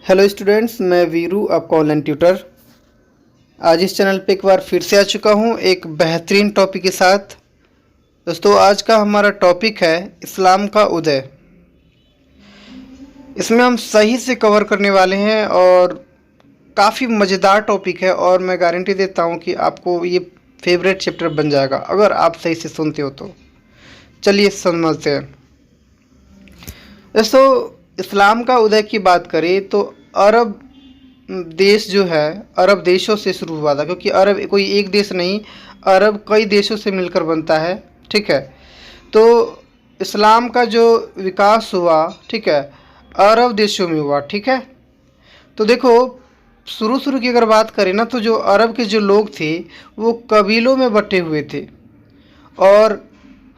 Hello students, मैं वीरू आपका online tutor. आज इस चैनल पे एक बार फिर से आ चुका हूँ एक बेहतरीन टॉपिक के साथ। दोस्तों, आज का हमारा टॉपिक है इस्लाम का उदय। इसमें हम सही से कवर करने वाले हैं और काफ़ी मज़ेदार टॉपिक है और मैं गारंटी देता हूँ कि आपको ये फेवरेट चैप्टर बन जाएगा अगर आप सही से सुनते हो तो। चलिए समझते हैं। दोस्तों, इस्लाम का उदय की बात करें तो अरब देश जो है अरब देशों से शुरू हुआ था, क्योंकि अरब कोई एक देश नहीं, अरब कई देशों से मिलकर बनता है। ठीक है, तो इस्लाम का जो विकास हुआ, ठीक है, अरब देशों में हुआ। ठीक है, तो देखो, शुरू शुरू की अगर बात करें ना, तो जो अरब के जो लोग थे वो कबीलों में बटे हुए थे और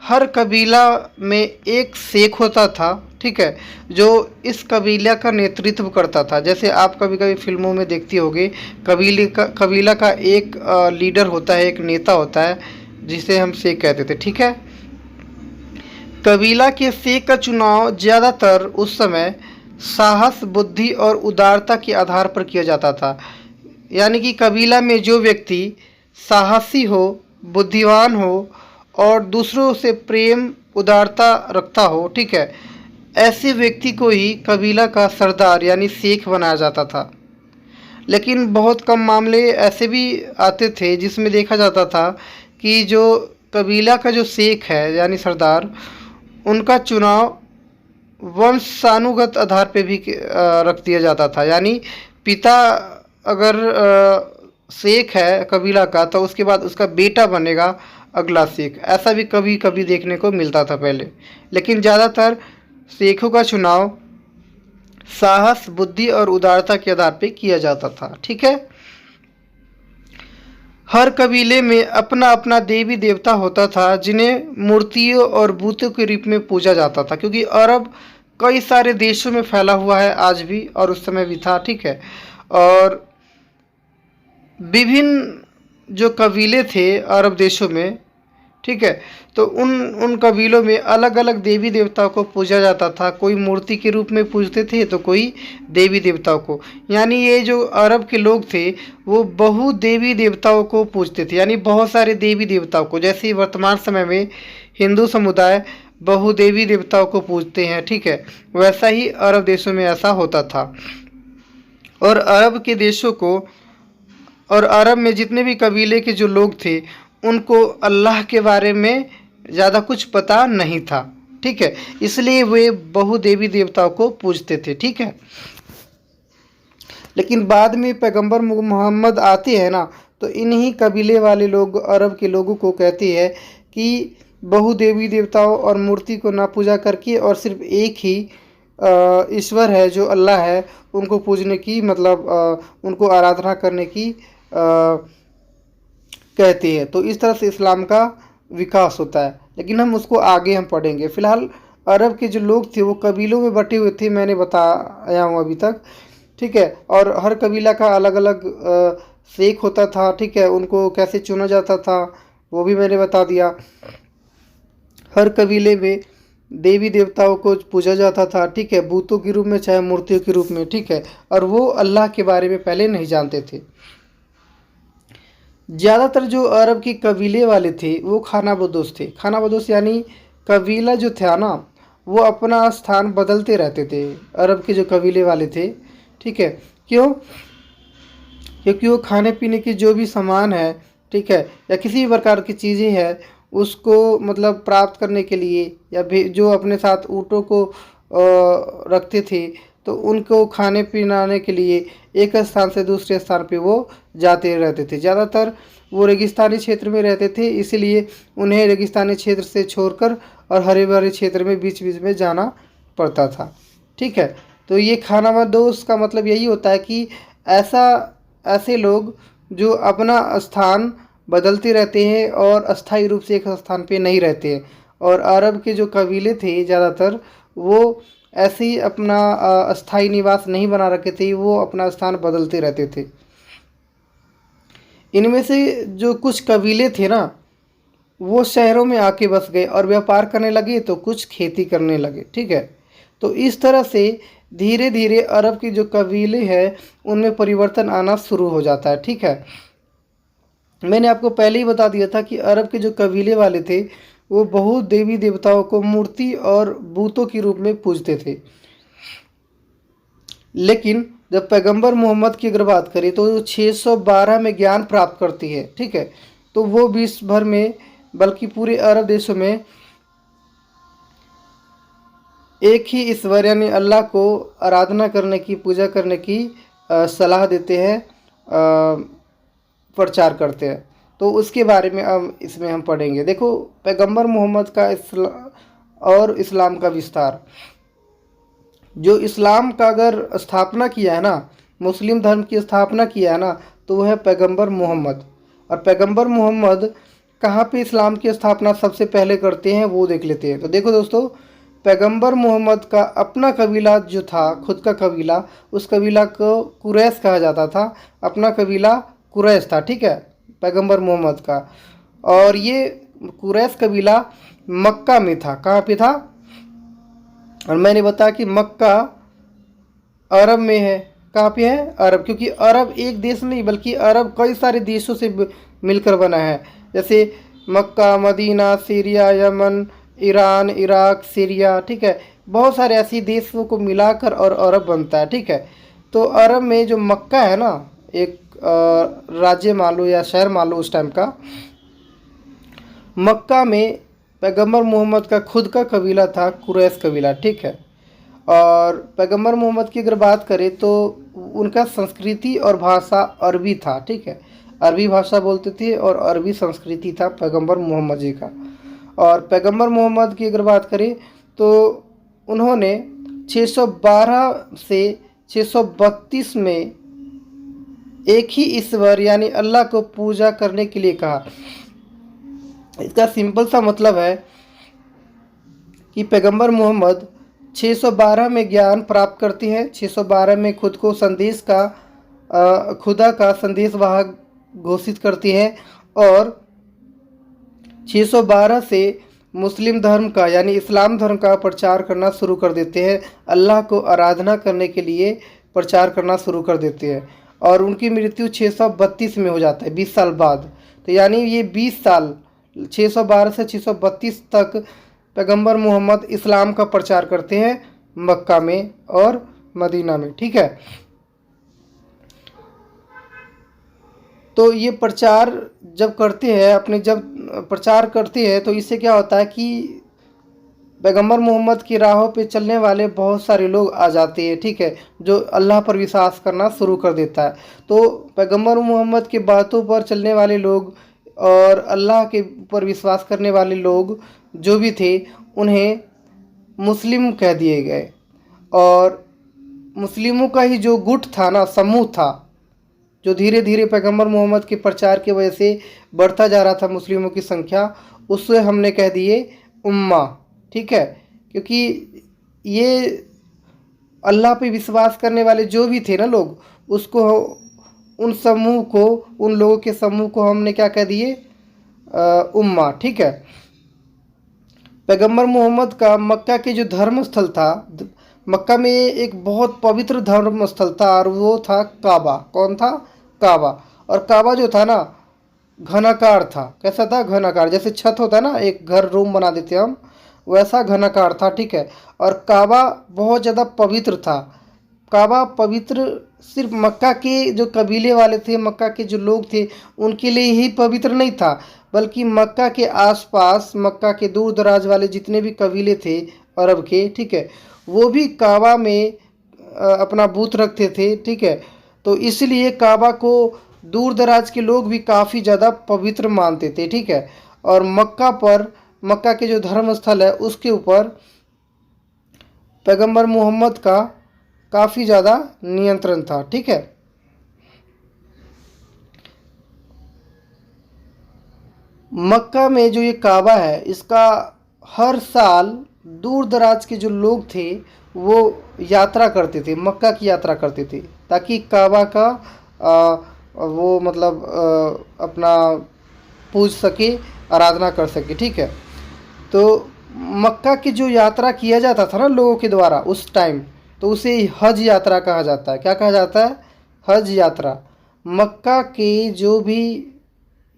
हर कबीला में एक शेख होता था। ठीक है, जो इस कबीला का नेतृत्व करता था। जैसे आप कभी कभी फिल्मों में देखती होगी, कबीला का एक लीडर होता है, एक नेता होता है जिसे हम शेख कहते थे। ठीक है, कबीला के शेख का चुनाव ज़्यादातर उस समय साहस, बुद्धि और उदारता के आधार पर किया जाता था। यानी कि कबीला में जो व्यक्ति साहसी हो, बुद्धिमान हो और दूसरों से प्रेम, उदारता रखता हो, ठीक है, ऐसे व्यक्ति को ही कबीला का सरदार यानी शेख बनाया जाता था। लेकिन बहुत कम मामले ऐसे भी आते थे जिसमें देखा जाता था कि जो कबीला का जो शेख है यानी सरदार, उनका चुनाव वंशानुगत आधार पे भी रख दिया जाता था। यानी पिता अगर शेख है कबीला का, तो उसके बाद उसका बेटा बनेगा अगला शेख। ऐसा भी कभी कभी देखने को मिलता था पहले, लेकिन ज़्यादातर शेखों का चुनाव साहस, बुद्धि और उदारता के आधार पर किया जाता था। ठीक है, हर कबीले में अपना अपना देवी देवता होता था जिन्हें मूर्तियों और बूतों के रूप में पूजा जाता था, क्योंकि अरब कई सारे देशों में फैला हुआ है आज भी और उस समय भी था। ठीक है, और विभिन्न जो कबीले थे अरब देशों में, ठीक है, तो उन कबीलों में अलग अलग देवी देवताओं को पूजा जाता था। कोई मूर्ति के रूप में पूजते थे तो कोई देवी देवताओं को। यानी ये जो अरब के लोग थे वो बहु देवी देवताओं को पूजते थे, यानी बहुत सारे देवी देवताओं को। जैसे वर्तमान समय में हिंदू समुदाय बहु देवी देवताओं को पूजते हैं, ठीक है, वैसा ही अरब देशों में ऐसा होता था। और अरब के देशों को और अरब में जितने भी कबीले के जो लोग थे उनको अल्लाह के बारे में ज़्यादा कुछ पता नहीं था। ठीक है, इसलिए वे बहु देवी देवताओं को पूजते थे। ठीक है, लेकिन बाद में पैगंबर मोहम्मद आते हैं ना, तो इन्हीं कबीले वाले लोग अरब के लोगों को कहते हैं कि बहु देवी देवताओं और मूर्ति को ना पूजा करके और सिर्फ एक ही ईश्वर है जो अल्लाह है, उनको पूजने की, मतलब उनको आराधना करने की कहते हैं। तो इस तरह से इस्लाम का विकास होता है, लेकिन हम उसको आगे हम पढ़ेंगे। फिलहाल अरब के जो लोग थे वो कबीलों में बटे हुए थे, मैंने बताया हूँ अभी तक। ठीक है, और हर कबीला का अलग अलग शेख होता था। ठीक है, उनको कैसे चुना जाता था वो भी मैंने बता दिया। हर कबीले में देवी देवताओं को पूजा जाता था, ठीक है, बूतों के रूप में चाहे मूर्तियों के रूप में। ठीक है, और वो अल्लाह के बारे में पहले नहीं जानते थे। ज़्यादातर जो अरब के कबीले वाले थे वो खानाबदोश थे। खानाबदोश यानी कबीला जो था ना, वो अपना स्थान बदलते रहते थे। अरब के जो कबीले वाले थे, ठीक है, क्यों? क्योंकि वो खाने पीने की जो भी सामान है, ठीक है, या किसी भी प्रकार की चीज़ें हैं, उसको मतलब प्राप्त करने के लिए, या जो अपने साथ ऊँटों को रखते थे, तो उनको खाने पिलाने के लिए एक स्थान से दूसरे स्थान पे वो जाते रहते थे। ज़्यादातर वो रेगिस्तानी क्षेत्र में रहते थे, इसीलिए उन्हें रेगिस्तानी क्षेत्र से छोड़कर और हरे भरे क्षेत्र में बीच बीच में जाना पड़ता था। ठीक है, तो ये खानाबदोश का मतलब यही होता है कि ऐसे लोग जो अपना स्थान बदलते रहते हैं और अस्थायी रूप से एक स्थान पे नहीं रहते हैं। और अरब के जो कबीले थे ज़्यादातर वो ऐसे ही अपना अस्थायी निवास नहीं बना रखे थे, वो अपना स्थान बदलते रहते थे। इनमें से जो कुछ कबीले थे ना, वो शहरों में आके बस गए और व्यापार करने लगे, तो कुछ खेती करने लगे। ठीक है, तो इस तरह से धीरे धीरे अरब के जो कबीले हैं उनमें परिवर्तन आना शुरू हो जाता है। ठीक है, मैंने आपको पहले ही बता दिया था कि अरब के जो कबीले वाले थे वो बहुत देवी देवताओं को मूर्ति और बूतों के रूप में पूजते थे। लेकिन जब पैगंबर मोहम्मद की अगर बात करें तो 612 में ज्ञान प्राप्त करती है। ठीक है, तो वो विश्व भर में बल्कि पूरे अरब देशों में एक ही ईश्वर यानी अल्लाह को आराधना करने की, पूजा करने की सलाह देते हैं, प्रचार करते हैं। तो उसके बारे में अब इसमें हम पढ़ेंगे। देखो, पैगंबर मोहम्मद का इस्लाम का विस्तार। जो इस्लाम का अगर स्थापना किया है ना, मुस्लिम धर्म की स्थापना किया है ना, तो वह है पैगंबर मोहम्मद। और पैगंबर मोहम्मद कहाँ पे इस्लाम की स्थापना सबसे पहले करते हैं वो देख लेते हैं। तो देखो दोस्तों, पैगंबर मोहम्मद का अपना कबीला जो था, खुद का कबीला, उस कबीला को कुरैश कहा जाता था। अपना कबीला कुरैश था। ठीक है, पैगंबर मोहम्मद का। और ये कुरैश कबीला मक्का में था। कहाँ पे था? और मैंने बताया कि मक्का अरब में है। कहाँ पे है? अरब। क्योंकि अरब एक देश नहीं बल्कि अरब कई सारे देशों से मिलकर बना है। जैसे Mecca, Medina, Syria, Yemen, Iran, Iraq, Syria. ठीक है, बहुत सारे ऐसे देशों को मिलाकर और अरब बनता है। ठीक है, तो अरब में जो मक्का है ना, एक राज्य मान लो या शहर मान लो उस टाइम का, मक्का में पैगंबर मोहम्मद का खुद का कबीला था, कुरैश कबीला। ठीक है, और पैगंबर मोहम्मद की अगर बात करें तो उनका संस्कृति और भाषा अरबी था। ठीक है, अरबी भाषा बोलते थे और अरबी संस्कृति था पैगंबर मोहम्मद जी का। और पैगंबर मोहम्मद की अगर बात करें तो उन्होंने 612 से 632 में एक ही ईश्वर यानी अल्लाह को पूजा करने के लिए कहा। इसका सिंपल सा मतलब है कि पैगंबर मोहम्मद 612 में ज्ञान प्राप्त करती हैं, 612 में खुद को खुदा का संदेशवाहक घोषित करती हैं, और 612 से मुस्लिम धर्म का यानी इस्लाम धर्म का प्रचार करना शुरू कर देते हैं। अल्लाह को आराधना करने के लिए प्रचार करना शुरू कर देते हैं। और उनकी मृत्यु 632 में हो जाता है, 20 साल बाद। तो यानी ये 20 साल 612 से 632 तक पैगंबर मोहम्मद इस्लाम का प्रचार करते हैं मक्का में और मदीना में। ठीक है, तो ये प्रचार जब करते हैं तो इससे क्या होता है कि पैगंबर मोहम्मद की राहों पे चलने वाले बहुत सारे लोग आ जाते हैं। ठीक है, जो अल्लाह पर विश्वास करना शुरू कर देता है। तो पैगंबर मोहम्मद की बातों पर चलने वाले लोग और अल्लाह के ऊपर विश्वास करने वाले लोग जो भी थे उन्हें मुस्लिम कह दिए गए। और मुस्लिमों का ही जो गुट था ना, समूह था, जो धीरे धीरे पैगंबर मोहम्मद के प्रचार की वजह से बढ़ता जा रहा था मुस्लिमों की संख्या, उससे हमने कह दिए उम्मा। ठीक है, क्योंकि ये अल्लाह पे विश्वास करने वाले जो भी थे ना लोग, उसको उन लोगों के समूह को हमने क्या कह दिए? उम्मा। ठीक है, पैगंबर मोहम्मद का मक्का के जो धर्म स्थल था, मक्का में एक बहुत पवित्र धर्म स्थल था और वो था काबा। कौन था? काबा। और काबा जो था ना, घनाकार था। कैसा था? घनाकार। जैसे छत होता है ना, एक घर रूम बना देते हम, वैसा घनाकार था। ठीक है, और काबा बहुत ज़्यादा पवित्र था। काबा पवित्र सिर्फ मक्का के जो कबीले वाले थे, मक्का के जो लोग थे, उनके लिए ही पवित्र नहीं था, बल्कि मक्का के आसपास, मक्का के दूर दराज वाले जितने भी कबीले थे अरब के, ठीक है, वो भी काबा में अपना बूथ रखते थे। ठीक है, तो इसलिए काबा को दूर दराज के लोग भी काफ़ी ज़्यादा पवित्र मानते थे। ठीक है, और मक्का के जो धर्म स्थल है उसके ऊपर पैगंबर मोहम्मद का काफ़ी ज़्यादा नियंत्रण था। ठीक है, मक्का में जो ये काबा है, इसका हर साल दूर दराज के जो लोग थे वो यात्रा करते थे, मक्का की यात्रा करते थे, ताकि काबा का वो मतलब अपना पूज सके, आराधना कर सके। ठीक है, तो मक्का की जो यात्रा किया जाता था ना लोगों के द्वारा उस टाइम, तो उसे हज यात्रा कहा जाता है। क्या कहा जाता है? हज यात्रा। मक्का के जो भी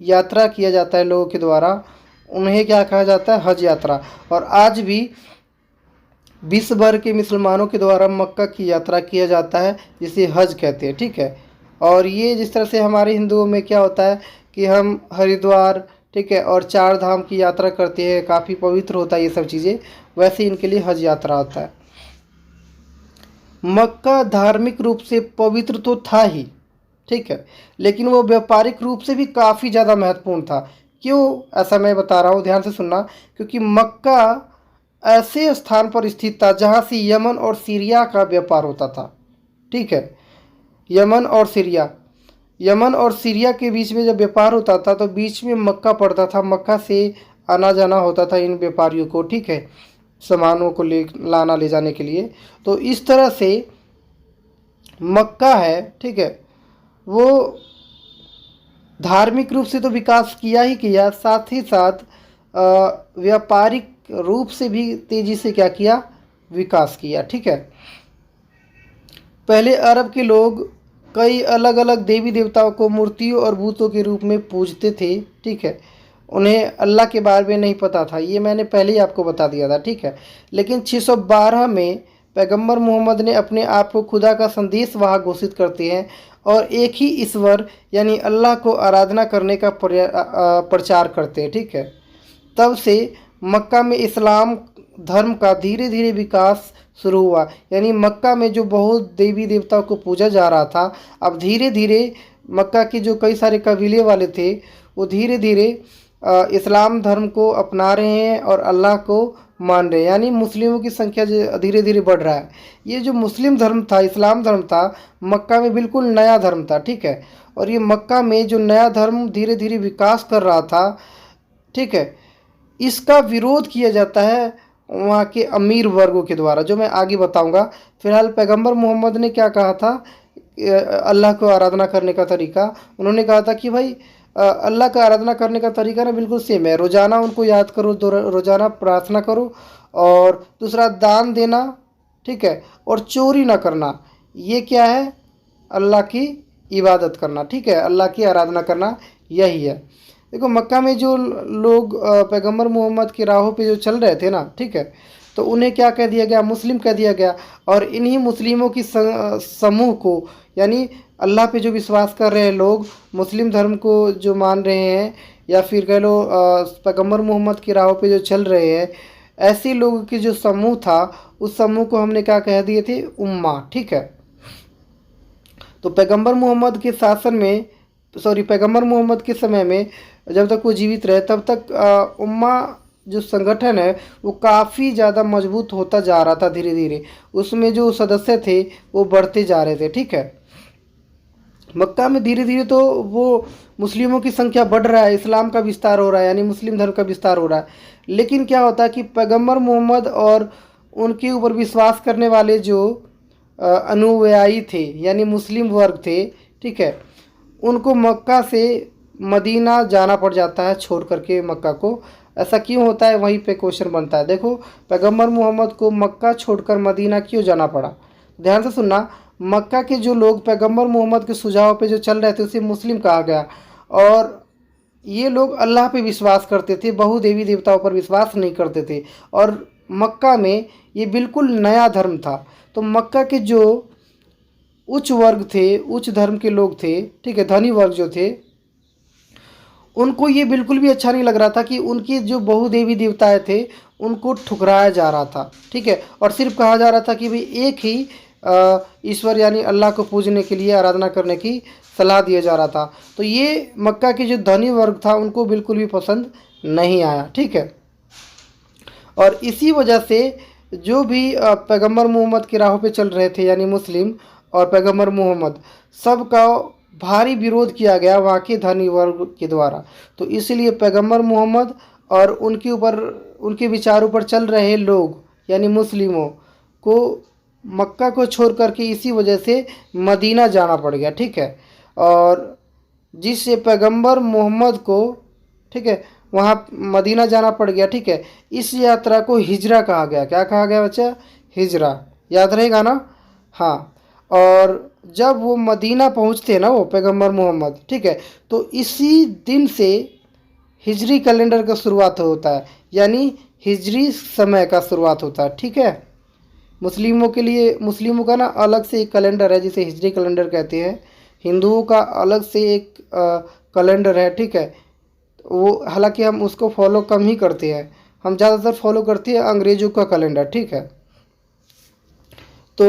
यात्रा किया जाता है लोगों के द्वारा, उन्हें क्या कहा जाता है? हज यात्रा। और आज भी विश्व भर के मुसलमानों के द्वारा मक्का की यात्रा किया जाता है, जिसे हज कहते हैं। ठीक है। और ये जिस तरह से हमारे हिंदुओं में क्या होता है कि हम हरिद्वार, ठीक है, और चार धाम की यात्रा करते हैं, काफ़ी पवित्र होता है ये सब चीज़ें, वैसे इनके लिए हज यात्रा होता है। मक्का धार्मिक रूप से पवित्र तो था ही, ठीक है, लेकिन वो व्यापारिक रूप से भी काफ़ी ज़्यादा महत्वपूर्ण था। क्यों ऐसा मैं बता रहा हूँ, ध्यान से सुनना। क्योंकि मक्का ऐसे स्थान पर स्थित था जहाँ से यमन और सीरिया का व्यापार होता था। ठीक है। यमन और सीरिया के बीच में जब व्यापार होता था तो बीच में मक्का पड़ता था। मक्का से आना जाना होता था इन व्यापारियों को, ठीक है, सामानों को लाना ले जाने के लिए। तो इस तरह से मक्का है, ठीक है, वो धार्मिक रूप से तो विकास किया ही किया, साथ ही साथ व्यापारिक रूप से भी तेजी से क्या किया? विकास किया। ठीक है। पहले अरब के लोग कई अलग अलग देवी देवताओं को मूर्तियों और भूतों के रूप में पूजते थे। ठीक है। उन्हें अल्लाह के बारे में नहीं पता था, ये मैंने पहले ही आपको बता दिया था। ठीक है। लेकिन 612 में पैगंबर मोहम्मद ने अपने आप को खुदा का संदेश वाहक घोषित करते हैं और एक ही ईश्वर यानी अल्लाह को आराधना करने का प्रचार करते हैं। ठीक है। तब से मक्का में इस्लाम धर्म का धीरे धीरे विकास शुरू हुआ। यानी मक्का में जो बहुत देवी देवताओं को पूजा जा रहा था, अब धीरे धीरे मक्का के जो कई सारे कबीले वाले थे वो धीरे धीरे इस्लाम धर्म को अपना रहे हैं और अल्लाह को मान रहे हैं। यानी मुस्लिमों की संख्या धीरे धीरे बढ़ रहा है। ये जो मुस्लिम धर्म था, इस्लाम धर्म था, मक्का में बिल्कुल नया धर्म था। ठीक है। और ये मक्का में जो नया धर्म धीरे धीरे विकास कर रहा था, ठीक है, इसका विरोध किया जाता है वहाँ के अमीर वर्गों के द्वारा, जो मैं आगे बताऊंगा। फिलहाल पैगंबर मोहम्मद ने क्या कहा था अल्लाह को आराधना करने का तरीका? उन्होंने कहा था कि भाई अल्लाह का आराधना करने का तरीका ना बिल्कुल सेम है। रोज़ाना उनको याद करो, रोज़ाना प्रार्थना करो, और दूसरा दान देना, ठीक है, और चोरी ना करना। ये क्या है? अल्लाह की इबादत करना। ठीक है। अल्लाह की आराधना करना, यही है। देखो मक्का में जो लोग पैगंबर मोहम्मद की राहों पे जो चल रहे थे ना, ठीक है, तो उन्हें क्या कह दिया गया? मुस्लिम कह दिया गया। और इन्हीं मुस्लिमों की समूह को, यानी अल्लाह पे जो विश्वास कर रहे हैं लोग, मुस्लिम धर्म को जो मान रहे हैं, या फिर कह लो पैगंबर मोहम्मद की राहों पे जो चल रहे हैं, ऐसे लोगों की जो समूह था, उस समूह को हमने क्या कह दिए थे? उम्मा। ठीक है। तो पैगंबर मोहम्मद के शासन में, पैगंबर मोहम्मद के समय में जब तक वो जीवित रहे तब तक उम्मा जो संगठन है वो काफ़ी ज़्यादा मजबूत होता जा रहा था। धीरे धीरे उसमें जो सदस्य थे वो बढ़ते जा रहे थे। ठीक है। मक्का में धीरे धीरे तो वो मुस्लिमों की संख्या बढ़ रहा है, इस्लाम का विस्तार हो रहा है, यानी मुस्लिम धर्म का विस्तार हो रहा है। लेकिन क्या होता है कि पैगंबर मोहम्मद और उनके ऊपर विश्वास करने वाले जो अनुयायी थे, यानी मुस्लिम वर्ग थे, ठीक है, उनको मक्का से मदीना जाना पड़ जाता है छोड़ करके मक्का को। ऐसा क्यों होता है? वहीं पे क्वेश्चन बनता है। देखो पैगंबर मोहम्मद को मक्का छोड़कर मदीना क्यों जाना पड़ा? ध्यान से सुनना। मक्का के जो लोग पैगंबर मोहम्मद के सुझाव पे जो चल रहे थे उसे मुस्लिम कहा गया। और ये लोग अल्लाह पे विश्वास करते थे, बहुदेवी देवताओं पर विश्वास नहीं करते थे। और मक्का में ये बिल्कुल नया धर्म था। तो मक्का के जो उच्च वर्ग थे, उच्च धर्म के लोग थे, ठीक है, धनी वर्ग जो थे, उनको ये बिल्कुल भी अच्छा नहीं लग रहा था कि उनके जो बहुदेवी देवताएं थे उनको ठुकराया जा रहा था। ठीक है। और सिर्फ कहा जा रहा था कि भाई एक ही ईश्वर यानी अल्लाह को पूजने के लिए, आराधना करने की सलाह दिया जा रहा था। तो ये मक्का के जो धनी वर्ग था उनको बिल्कुल भी पसंद नहीं आया। ठीक है। और इसी वजह से जो भी पैगंबर मोहम्मद की राहों पे चल रहे थे, यानी मुस्लिम और पैगंबर मोहम्मद, सबका भारी विरोध किया गया वहाँ के धनी वर्ग के द्वारा। तो इसलिए पैगंबर मोहम्मद और उनके ऊपर, उनके विचारों पर चल रहे लोग यानी मुस्लिमों को मक्का को छोड़ करके इसी वजह से मदीना जाना पड़ गया। ठीक है। और जिससे पैगंबर मोहम्मद को, ठीक है, वहाँ मदीना जाना पड़ गया। ठीक है। इस यात्रा को हिजरा कहा गया। क्या कहा गया बच्चा? हिजरा। याद रहेगा ना। हाँ, और जब वो मदीना पहुँचते हैं ना वो पैगंबर मोहम्मद, ठीक है, तो इसी दिन से हिजरी कैलेंडर का शुरुआत होता है, यानी हिजरी समय का शुरुआत होता है, ठीक है। मुस्लिमों के लिए, मुस्लिमों का ना अलग से एक कैलेंडर है जिसे हिजरी कैलेंडर कहते हैं। हिंदुओं का अलग से एक कैलेंडर है, ठीक है। वो हालांकि हम उसको फॉलो कम ही करते हैं, हम ज़्यादातर फॉलो करते हैं अंग्रेज़ों का कैलेंडर, ठीक है। तो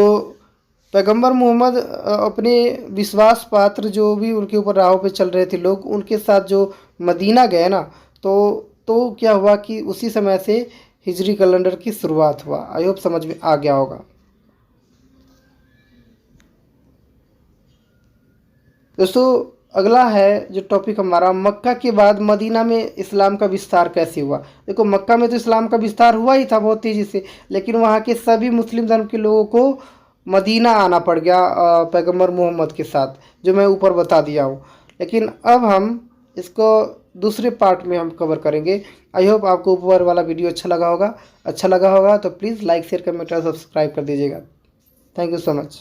पैगंबर मोहम्मद अपने विश्वास पात्र जो भी उनके ऊपर राहों पे चल रहे थे लोग, उनके साथ जो मदीना गए ना, तो क्या हुआ कि उसी समय से हिजरी कैलेंडर की शुरुआत हुआ। आई होप समझ में आ गया होगा। दोस्तों, अगला है जो टॉपिक हमारा, मक्का के बाद मदीना में इस्लाम का विस्तार कैसे हुआ। देखो, मक्का में तो इस्लाम का विस्तार हुआ ही था बहुत तेज़ी से, लेकिन वहाँ के सभी मुस्लिम धर्म के लोगों को मदीना आना पड़ गया पैगंबर मोहम्मद के साथ, जो मैं ऊपर बता दिया हूँ। लेकिन अब हम इसको दूसरे पार्ट में हम कवर करेंगे। आई होप आपको ऊपर वाला वीडियो अच्छा लगा होगा तो प्लीज़ लाइक शेयर कमेंट और सब्सक्राइब कर दीजिएगा। Thank you so much.